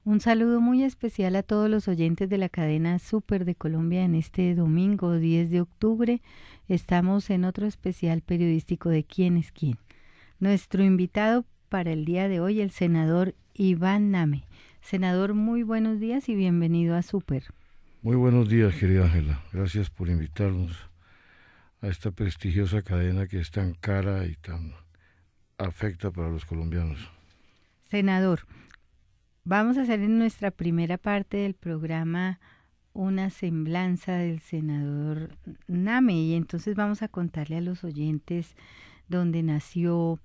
Un saludo muy especial a todos los oyentes de la cadena Super de Colombia en este domingo 10 de octubre. Estamos en otro especial periodístico de ¿Quién es quién? Nuestro invitado para el día de hoy, el senador Iván Name. Senador, muy buenos días y bienvenido a Super. Muy buenos días, querida Ángela. Gracias por invitarnos a esta prestigiosa cadena que es tan cara y tan afecta para los colombianos. Senador, vamos a hacer en nuestra primera parte del programa una semblanza del senador Name y entonces vamos a contarle a los oyentes dónde nació.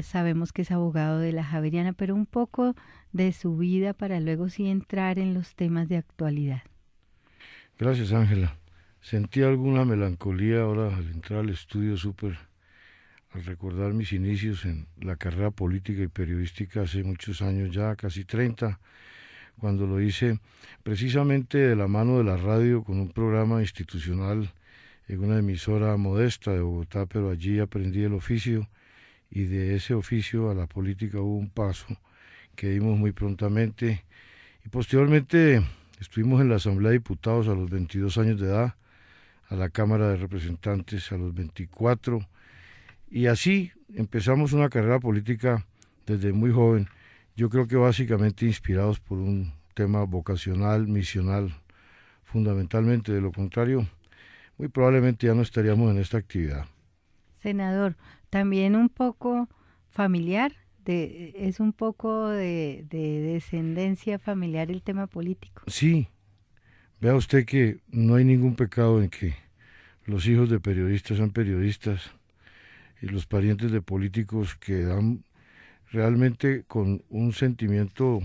Sabemos que es abogado de la Javeriana, pero un poco de su vida para luego sí entrar en los temas de actualidad. Gracias, Ángela. Sentí alguna melancolía ahora al entrar al estudio Súper, al recordar mis inicios en la carrera política y periodística hace muchos años ya, casi 30, cuando lo hice precisamente de la mano de la radio con un programa institucional en una emisora modesta de Bogotá, pero allí aprendí el oficio y de ese oficio a la política hubo un paso que dimos muy prontamente y posteriormente estuvimos en la Asamblea de Diputados a los 22 años de edad, a la Cámara de Representantes a los 24 y así empezamos una carrera política desde muy joven, yo creo que básicamente inspirados por un tema vocacional, misional, fundamentalmente, de lo contrario, muy probablemente ya no estaríamos en esta actividad. Senador, también un poco familiar, es un poco de descendencia familiar el tema político. Sí, vea usted que no hay ningún pecado en que los hijos de periodistas sean periodistas y los parientes de políticos que dan realmente con un sentimiento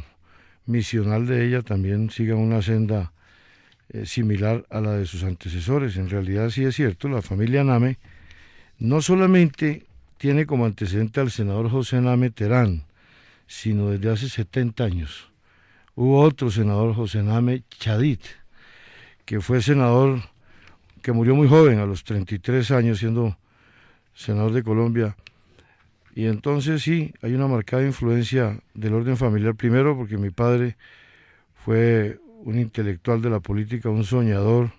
misional de ella también sigan una senda similar a la de sus antecesores. En realidad sí es cierto, la familia Name no solamente tiene como antecedente al senador José Name Terán, sino desde hace 70 años. Hubo otro senador, José Name Chadid, que fue senador, que murió muy joven, a los 33 años, siendo senador de Colombia. Y entonces sí, hay una marcada influencia del orden familiar, primero porque mi padre fue un intelectual de la política, un soñador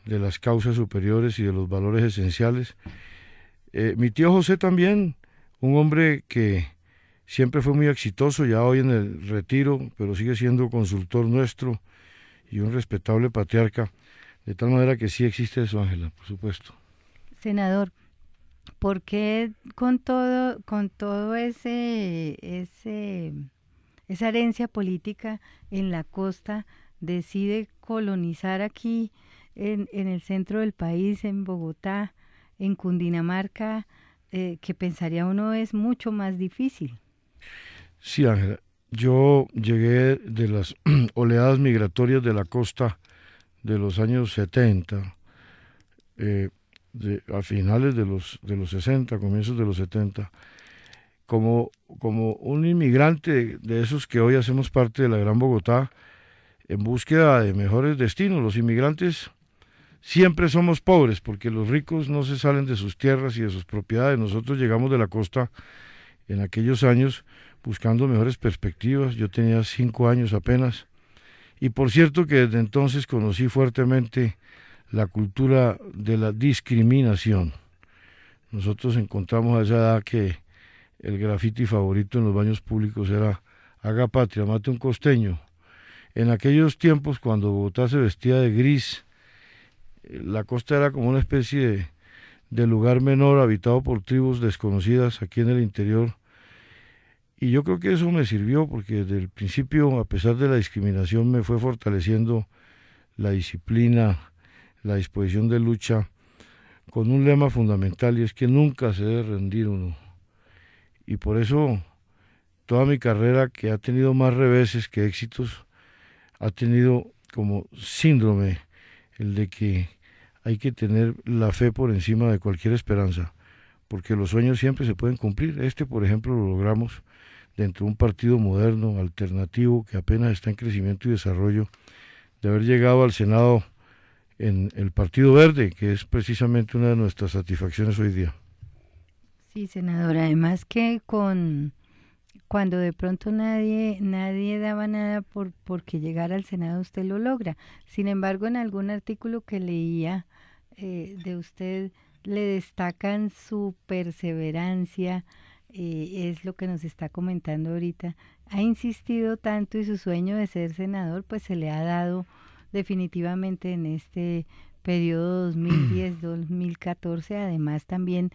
de las causas superiores y de los valores esenciales. Mi tío José también, un hombre que siempre fue muy exitoso, ya hoy en el retiro, pero sigue siendo consultor nuestro y un respetable patriarca, de tal manera que sí existe eso, Ángela, por supuesto. Senador, ¿por qué con todo esa herencia política en la costa decide colonizar aquí en el centro del país, en Bogotá, en Cundinamarca, que pensaría uno es mucho más difícil? Sí, Ángela, yo llegué de las oleadas migratorias de la costa de los años 70, a finales de los 60, comienzos de los 70, como un inmigrante de esos que hoy hacemos parte de la Gran Bogotá en búsqueda de mejores destinos. Los inmigrantes siempre somos pobres porque los ricos no se salen de sus tierras y de sus propiedades. Nosotros llegamos de la costa en aquellos años buscando mejores perspectivas. Yo tenía 5 años apenas. Y por cierto que desde entonces conocí fuertemente la cultura de la discriminación. Nosotros encontramos a esa edad que el grafiti favorito en los baños públicos era haga patria, mate un costeño. En aquellos tiempos, cuando Bogotá se vestía de gris, la costa era como una especie de lugar menor habitado por tribus desconocidas aquí en el interior. Y yo creo que eso me sirvió porque desde el principio, a pesar de la discriminación, me fue fortaleciendo la disciplina, la disposición de lucha, con un lema fundamental y es que nunca se debe rendir uno. Y por eso toda mi carrera, que ha tenido más reveses que éxitos, ha tenido como síndrome el de que hay que tener la fe por encima de cualquier esperanza, porque los sueños siempre se pueden cumplir. Este, por ejemplo, lo logramos dentro de un partido moderno, alternativo, que apenas está en crecimiento y desarrollo, de haber llegado al Senado en el Partido Verde, que es precisamente una de nuestras satisfacciones hoy día. Sí, senador, además que con cuando de pronto nadie daba nada porque llegara al Senado, usted lo logra. Sin embargo, en algún artículo que leía de usted, le destacan su perseverancia, es lo que nos está comentando ahorita. Ha insistido tanto y su sueño de ser senador, pues se le ha dado definitivamente en este periodo 2010-2014. Además, también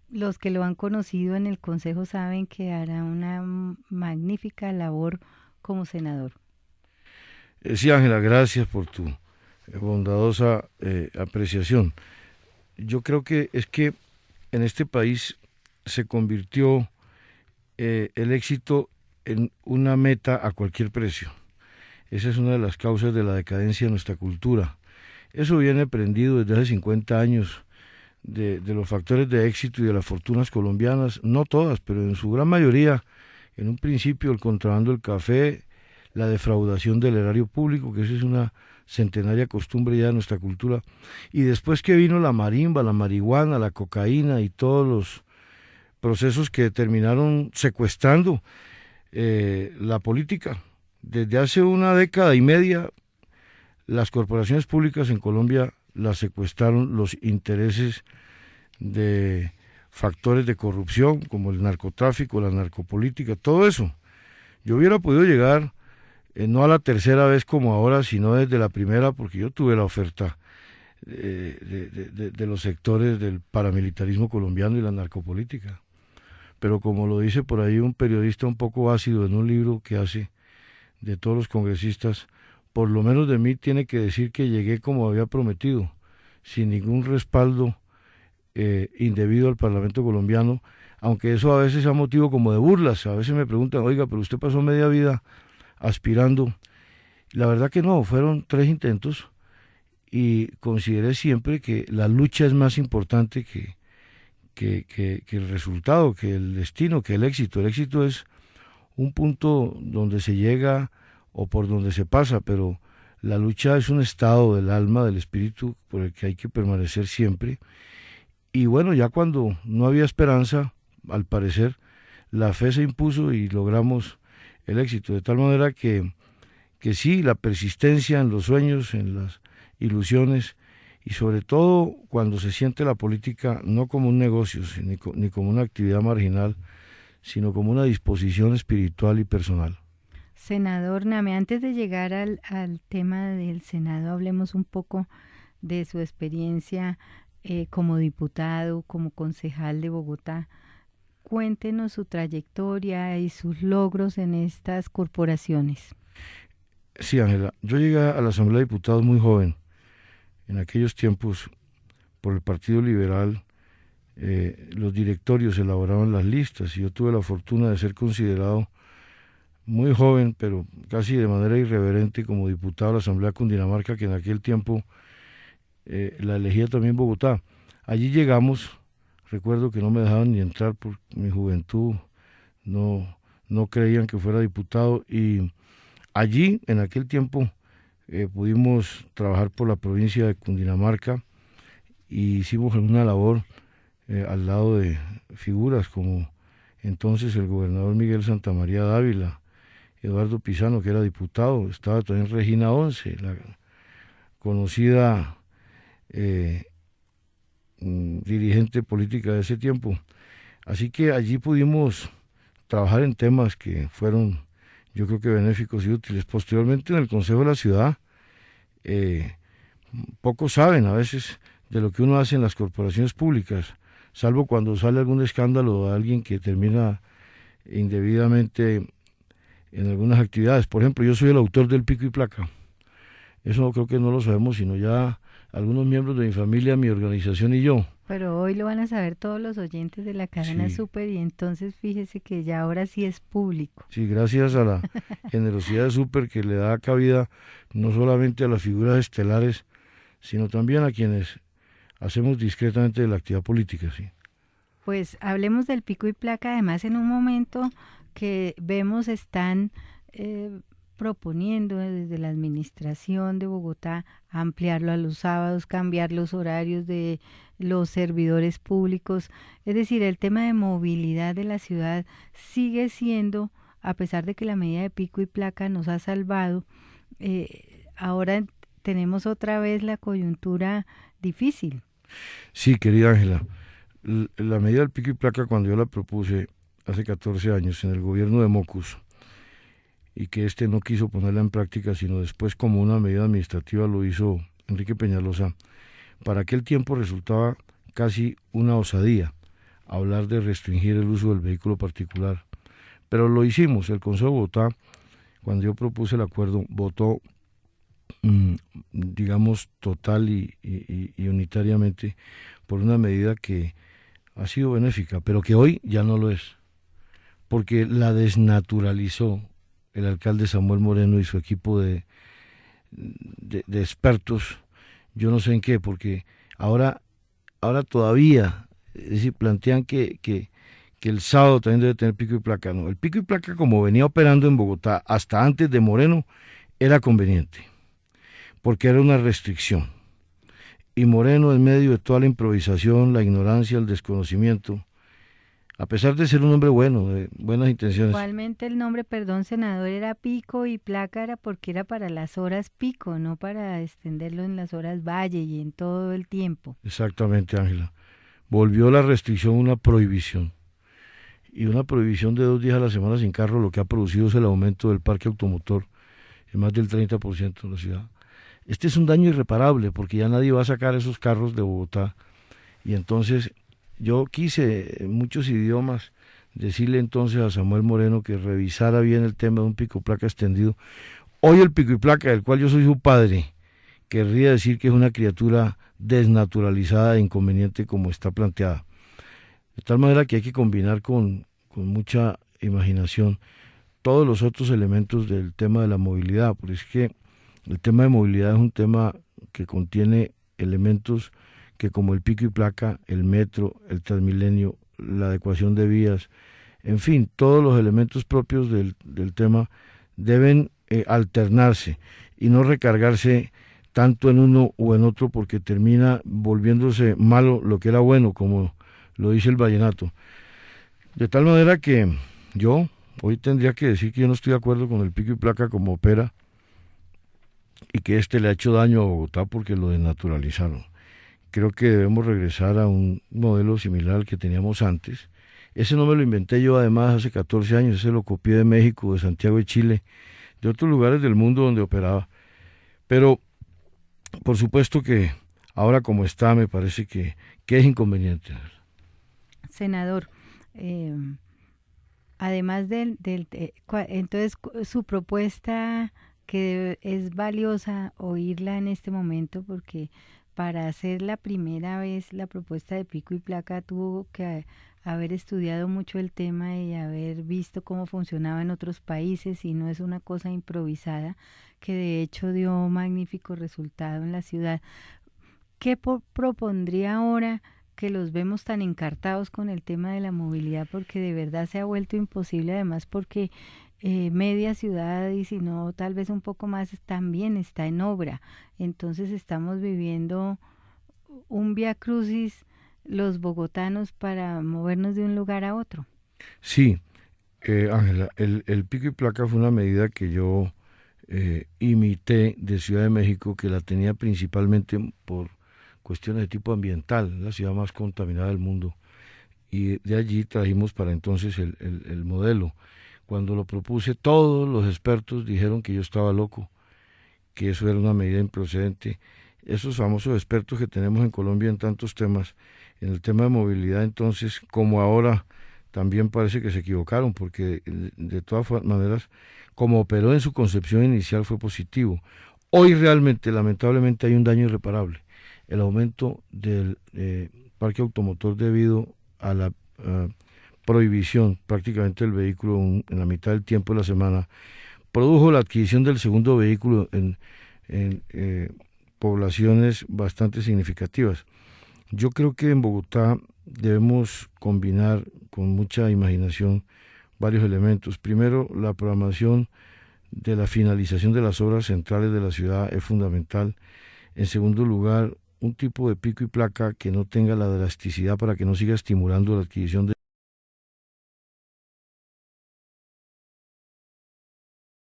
los que lo han conocido en el Consejo saben que hará una magnífica labor como senador. Sí, Ángela, gracias por tu bondadosa apreciación. Yo creo que es que en este país se convirtió el éxito en una meta a cualquier precio. Esa es una de las causas de la decadencia de nuestra cultura. Eso viene aprendido desde hace 50 años de los factores de éxito y de las fortunas colombianas, no todas, pero en su gran mayoría. En un principio el contrabando del café, la defraudación del erario público, que esa es una centenaria costumbre ya de nuestra cultura, y después que vino la marimba, la marihuana, la cocaína y todos los procesos que terminaron secuestrando la política. Desde hace una década y media, las corporaciones públicas en Colombia las secuestraron los intereses de factores de corrupción como el narcotráfico, la narcopolítica, todo eso. Yo hubiera podido llegar no a la tercera vez como ahora, sino desde la primera, porque yo tuve la oferta de los sectores del paramilitarismo colombiano y la narcopolítica. Pero como lo dice por ahí un periodista un poco ácido en un libro que hace de todos los congresistas, por lo menos de mí tiene que decir que llegué como había prometido, sin ningún respaldo indebido al Parlamento colombiano, aunque eso a veces sea motivo como de burlas. A veces me preguntan, oiga, pero usted pasó media vida aspirando. La verdad que no, fueron 3 intentos y consideré siempre que la lucha es más importante que el resultado, que el destino, que el éxito. El éxito es un punto donde se llega o por donde se pasa, pero la lucha es un estado del alma, del espíritu, por el que hay que permanecer siempre. Y bueno, ya cuando no había esperanza, al parecer, la fe se impuso y logramos el éxito, de tal manera que sí, la persistencia en los sueños, en las ilusiones, y sobre todo cuando se siente la política no como un negocio, ni como una actividad marginal, sino como una disposición espiritual y personal. Senador Name, antes de llegar al tema del Senado, hablemos un poco de su experiencia como diputado, como concejal de Bogotá. Cuéntenos su trayectoria y sus logros en estas corporaciones. Sí, Ángela, yo llegué a la Asamblea de Diputados muy joven. En aquellos tiempos, por el Partido Liberal, los directorios elaboraban las listas y yo tuve la fortuna de ser considerado muy joven, pero casi de manera irreverente, como diputado de la Asamblea de Cundinamarca, que en aquel tiempo la elegía también Bogotá. Allí llegamos, recuerdo que no me dejaban ni entrar por mi juventud, no creían que fuera diputado, y allí, en aquel tiempo, pudimos trabajar por la provincia de Cundinamarca y hicimos una labor al lado de figuras como entonces el gobernador Miguel Santamaría Dávila, Eduardo Pisano, que era diputado, estaba también Regina Once, la conocida dirigente política de ese tiempo. Así que allí pudimos trabajar en temas que fueron, yo creo que benéficos y útiles. Posteriormente en el Consejo de la Ciudad, pocos saben a veces de lo que uno hace en las corporaciones públicas, salvo cuando sale algún escándalo de alguien que termina indebidamente en algunas actividades. Por ejemplo, yo soy el autor del pico y placa. Eso creo que no lo sabemos, sino ya algunos miembros de mi familia, mi organización y yo. Pero hoy lo van a saber todos los oyentes de la cadena Sí, Super, y entonces fíjese que ya ahora sí es público. sí, gracias a la generosidad de Super, que le da cabida no solamente a las figuras estelares, sino también a quienes hacemos discretamente de la actividad política, sí. Pues hablemos del pico y placa, además en un momento que vemos están proponiendo desde la administración de Bogotá ampliarlo a los sábados, cambiar los horarios de los servidores públicos. Es decir, el tema de movilidad de la ciudad sigue siendo, a pesar de que la medida de pico y placa nos ha salvado, ahora tenemos otra vez la coyuntura difícil. Sí, querida Ángela, la medida del pico y placa cuando yo la propuse hace 14 años en el gobierno de Mocus, y que no quiso ponerla en práctica, sino después como una medida administrativa lo hizo Enrique Peñalosa, para aquel tiempo resultaba casi una osadía hablar de restringir el uso del vehículo particular. Pero lo hicimos, el Consejo de Bogotá, cuando yo propuse el acuerdo, votó, digamos, total y unitariamente por una medida que ha sido benéfica, pero que hoy ya no lo es, porque la desnaturalizó el alcalde Samuel Moreno y su equipo de expertos, yo no sé en qué, porque ahora todavía, es decir, plantean que el sábado también debe tener pico y placa. No, el pico y placa, como venía operando en Bogotá hasta antes de Moreno, era conveniente, porque era una restricción. Y Moreno, en medio de toda la improvisación, la ignorancia, el desconocimiento, a pesar de ser un hombre bueno, de buenas intenciones. Igualmente el nombre, perdón, senador, era pico y placa era porque era para las horas pico, no para extenderlo en las horas valle y en todo el tiempo. Exactamente, Ángela. Volvió la restricción una prohibición. Y una prohibición de 2 días a la semana sin carro, lo que ha producido es el aumento del parque automotor en más del 30% en la ciudad. Este es un daño irreparable porque ya nadie va a sacar esos carros de Bogotá. Y entonces yo quise en muchos idiomas decirle entonces a Samuel Moreno que revisara bien el tema de un pico y placa extendido. Hoy el pico y placa, del cual yo soy su padre, querría decir que es una criatura desnaturalizada e inconveniente como está planteada. De tal manera que hay que combinar con mucha imaginación todos los otros elementos del tema de la movilidad, porque es que el tema de movilidad es un tema que contiene elementos que, como el pico y placa, el metro, el Transmilenio, la adecuación de vías, en fin, todos los elementos propios del tema deben alternarse y no recargarse tanto en uno o en otro, porque termina volviéndose malo lo que era bueno, como lo dice el vallenato. De tal manera que yo hoy tendría que decir que yo no estoy de acuerdo con el pico y placa como opera, y que le ha hecho daño a Bogotá porque lo desnaturalizaron. Creo que debemos regresar a un modelo similar al que teníamos antes. Ese no me lo inventé yo, además, hace 14 años, ese lo copié de México, de Santiago de Chile, de otros lugares del mundo donde operaba. Pero, por supuesto que ahora como está, me parece que es inconveniente. Senador, además entonces su propuesta, que es valiosa oírla en este momento, porque para hacer la primera vez la propuesta de pico y placa tuvo que haber estudiado mucho el tema y haber visto cómo funcionaba en otros países, y no es una cosa improvisada, que de hecho dio un magnífico resultado en la ciudad. ¿Qué propondría ahora que los vemos tan encartados con el tema de la movilidad? Porque de verdad se ha vuelto imposible, además porque media ciudad, y si no tal vez un poco más, también está en obra. Entonces estamos viviendo un vía crucis los bogotanos para movernos de un lugar a otro. Sí, Ángela, el pico y placa fue una medida que yo imité de Ciudad de México, que la tenía principalmente por cuestiones de tipo ambiental, la ciudad más contaminada del mundo, y de allí trajimos para entonces el modelo. Cuando lo propuse, todos los expertos dijeron que yo estaba loco, que eso era una medida improcedente. Esos famosos expertos que tenemos en Colombia en tantos temas, en el tema de movilidad, entonces, como ahora, también parece que se equivocaron, porque de todas maneras, como operó en su concepción inicial, fue positivo. Hoy realmente, lamentablemente, hay un daño irreparable. El aumento del parque automotor debido a la prohibición prácticamente del vehículo en la mitad del tiempo de la semana produjo la adquisición del segundo vehículo en poblaciones bastante significativas. Yo creo que en Bogotá debemos combinar con mucha imaginación varios elementos. Primero, la programación de la finalización de las obras centrales de la ciudad es fundamental. En segundo lugar, un tipo de pico y placa que no tenga la elasticidad para que no siga estimulando la adquisición de